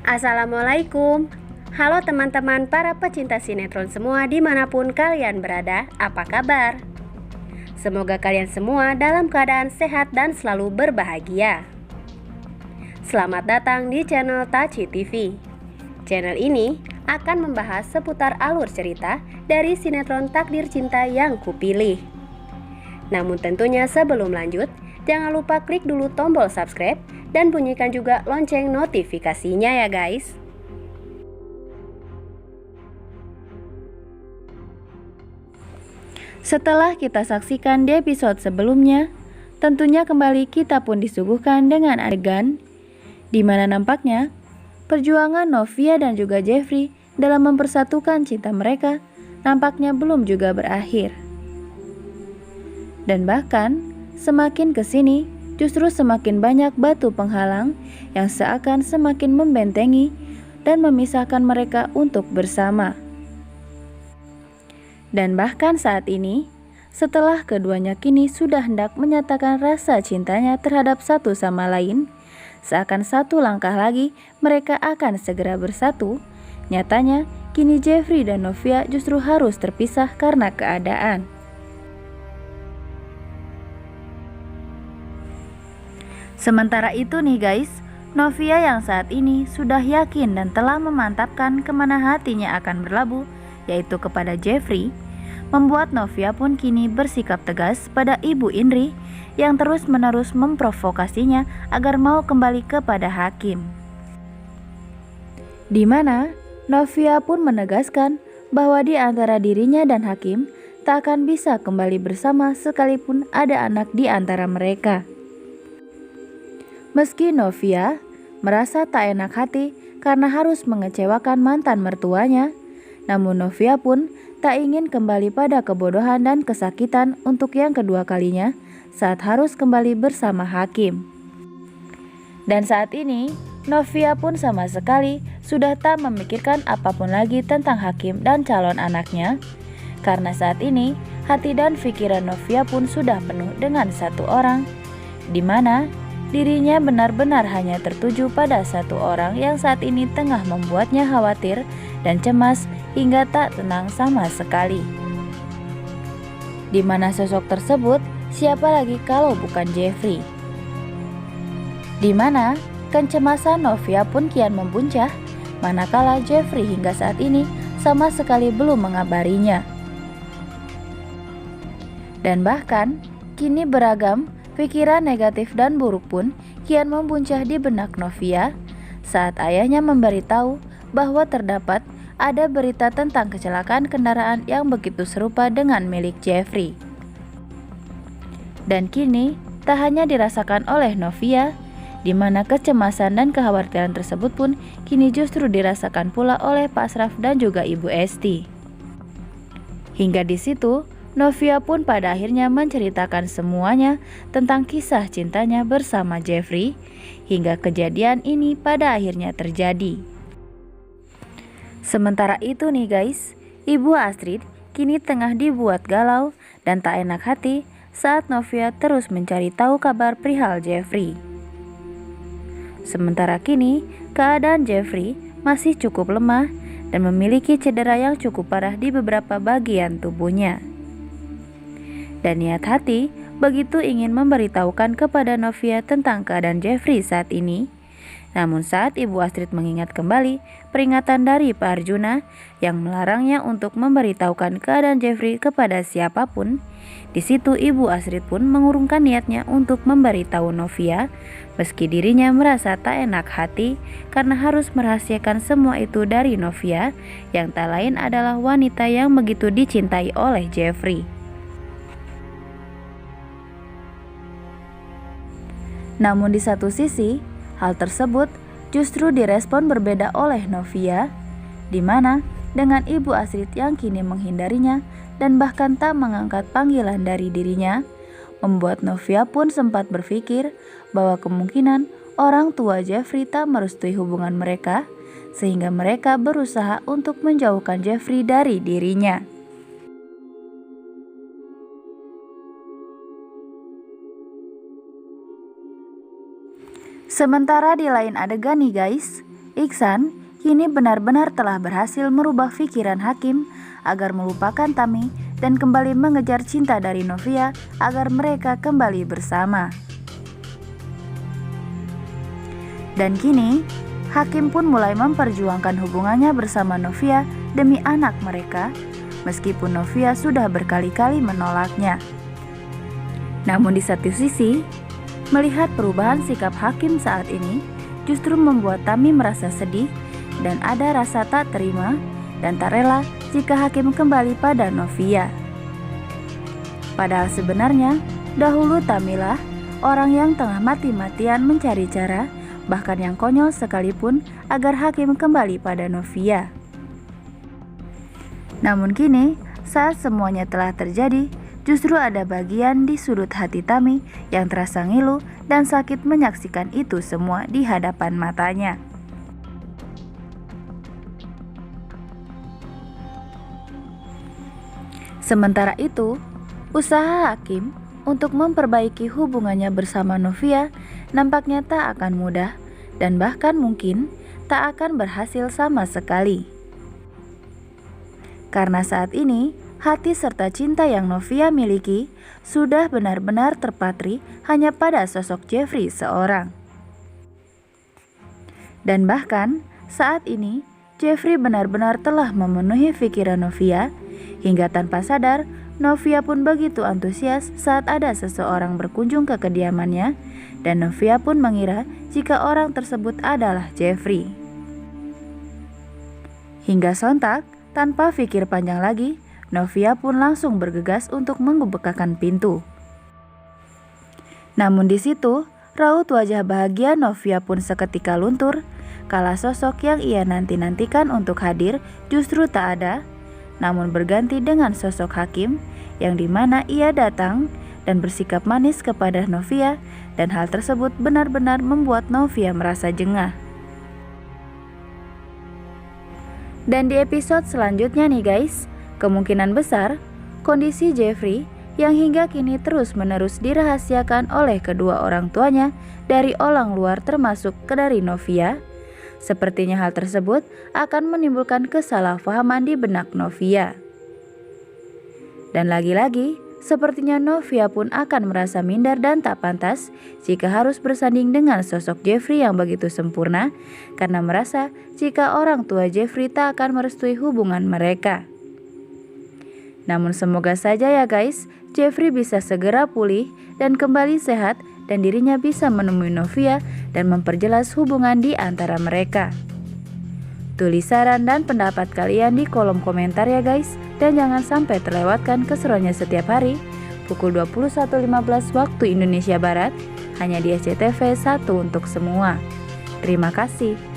Assalamualaikum. Halo teman-teman para pecinta sinetron semua dimanapun kalian berada, apa kabar? Semoga kalian semua dalam keadaan sehat dan selalu berbahagia. Selamat datang di channel Taci TV. Channel ini akan membahas seputar alur cerita dari sinetron Takdir Cinta yang kupilih. Namun tentunya sebelum lanjut, jangan lupa klik dulu tombol subscribe dan bunyikan juga lonceng notifikasinya ya guys. Setelah kita saksikan di episode sebelumnya, tentunya kembali kita pun disuguhkan dengan adegan di mana nampaknya perjuangan Novia dan juga Jeffrey dalam mempersatukan cinta mereka nampaknya belum juga berakhir. Dan bahkan semakin kesini justru semakin banyak batu penghalang yang seakan semakin membentengi dan memisahkan mereka untuk bersama. Dan bahkan saat ini, setelah keduanya kini sudah hendak menyatakan rasa cintanya terhadap satu sama lain, seakan satu langkah lagi mereka akan segera bersatu, nyatanya kini Jeffrey dan Novia justru harus terpisah karena keadaan. Sementara itu nih guys, Novia yang saat ini sudah yakin dan telah memantapkan kemana hatinya akan berlabuh, yaitu kepada Jeffrey, membuat Novia pun kini bersikap tegas pada Ibu Indri yang terus-menerus memprovokasinya agar mau kembali kepada Hakim. Di mana Novia pun menegaskan bahwa di antara dirinya dan Hakim tak akan bisa kembali bersama sekalipun ada anak di antara mereka. Meski Novia merasa tak enak hati karena harus mengecewakan mantan mertuanya, namun Novia pun tak ingin kembali pada kebodohan dan kesakitan untuk yang kedua kalinya saat harus kembali bersama Hakim. Dan saat ini, Novia pun sama sekali sudah tak memikirkan apapun lagi tentang Hakim dan calon anaknya, karena saat ini hati dan pikiran Novia pun sudah penuh dengan satu orang, di mana dirinya benar-benar hanya tertuju pada satu orang yang saat ini tengah membuatnya khawatir dan cemas hingga tak tenang sama sekali. Di mana sosok tersebut siapa lagi kalau bukan Jeffrey? Di mana kecemasan Novia pun kian membuncah, manakala Jeffrey hingga saat ini sama sekali belum mengabarinya. Dan bahkan kini beragam pikiran negatif dan buruk pun kian membuncah di benak Novia saat ayahnya memberitahu bahwa terdapat ada berita tentang kecelakaan kendaraan yang begitu serupa dengan milik Jeffrey. Dan kini tak hanya dirasakan oleh Novia, di mana kecemasan dan kekhawatiran tersebut pun kini justru dirasakan pula oleh Pak Asraf dan juga Ibu Esti. Hingga di situ Novia pun pada akhirnya menceritakan semuanya tentang kisah cintanya bersama Jeffrey hingga kejadian ini pada akhirnya terjadi. Sementara itu nih guys, Ibu Astrid kini tengah dibuat galau dan tak enak hati saat Novia terus mencari tahu kabar perihal Jeffrey. Sementara kini keadaan Jeffrey masih cukup lemah dan memiliki cedera yang cukup parah di beberapa bagian tubuhnya. Dan niat hati begitu ingin memberitahukan kepada Novia tentang keadaan Jeffrey saat ini. Namun saat Ibu Astrid mengingat kembali peringatan dari Pak Arjuna yang melarangnya untuk memberitahukan keadaan Jeffrey kepada siapapun, di situ Ibu Astrid pun mengurungkan niatnya untuk memberitahu Novia, meski dirinya merasa tak enak hati karena harus merahasiakan semua itu dari Novia yang tak lain adalah wanita yang begitu dicintai oleh Jeffrey. Namun di satu sisi, hal tersebut justru direspon berbeda oleh Novia, di mana dengan Ibu Astrid yang kini menghindarinya dan bahkan tak mengangkat panggilan dari dirinya, membuat Novia pun sempat berpikir bahwa kemungkinan orang tua Jeffrey tak merestui hubungan mereka, sehingga mereka berusaha untuk menjauhkan Jeffrey dari dirinya. Sementara di lain adegan nih guys, Iksan kini benar-benar telah berhasil merubah pikiran Hakim agar melupakan Tami dan kembali mengejar cinta dari Novia agar mereka kembali bersama. Dan kini, Hakim pun mulai memperjuangkan hubungannya bersama Novia demi anak mereka, meskipun Novia sudah berkali-kali menolaknya. Namun di satu sisi, melihat perubahan sikap Hakim saat ini justru membuat Tami merasa sedih dan ada rasa tak terima dan tak rela jika Hakim kembali pada Novia. Padahal sebenarnya, dahulu Tamilah orang yang tengah mati-matian mencari cara, bahkan yang konyol sekalipun, agar Hakim kembali pada Novia. Namun kini, saat semuanya telah terjadi, justru ada bagian di sudut hati Tami yang terasa ngilu dan sakit menyaksikan itu semua di hadapan matanya. Sementara itu, usaha Hakim untuk memperbaiki hubungannya bersama Novia nampaknya tak akan mudah dan bahkan mungkin tak akan berhasil sama sekali. Karena saat ini, hati serta cinta yang Novia miliki sudah benar-benar terpatri hanya pada sosok Jeffrey seorang. Dan bahkan saat ini, Jeffrey benar-benar telah memenuhi pikiran Novia, hingga tanpa sadar, Novia pun begitu antusias saat ada seseorang berkunjung ke kediamannya, dan Novia pun mengira jika orang tersebut adalah Jeffrey. Hingga sontak, tanpa pikir panjang lagi, Novia pun langsung bergegas untuk membukakan pintu. Namun di situ, raut wajah bahagia Novia pun seketika luntur, kala sosok yang ia nanti-nantikan untuk hadir justru tak ada, namun berganti dengan sosok Hakim yang dimana ia datang dan bersikap manis kepada Novia, dan hal tersebut benar-benar membuat Novia merasa jengah. Dan di episode selanjutnya nih guys, kemungkinan besar kondisi Jeffrey yang hingga kini terus-menerus dirahasiakan oleh kedua orang tuanya dari orang luar termasuk dari Novia, sepertinya hal tersebut akan menimbulkan kesalahpahaman di benak Novia. Dan lagi-lagi, sepertinya Novia pun akan merasa minder dan tak pantas jika harus bersanding dengan sosok Jeffrey yang begitu sempurna, karena merasa jika orang tua Jeffrey tak akan merestui hubungan mereka. Namun semoga saja ya guys, Jeffrey bisa segera pulih dan kembali sehat dan dirinya bisa menemui Novia dan memperjelas hubungan di antara mereka. Tulis saran dan pendapat kalian di kolom komentar ya guys, dan jangan sampai terlewatkan keseruannya setiap hari pukul 21.15 waktu Indonesia Barat hanya di SCTV 1 untuk semua. Terima kasih.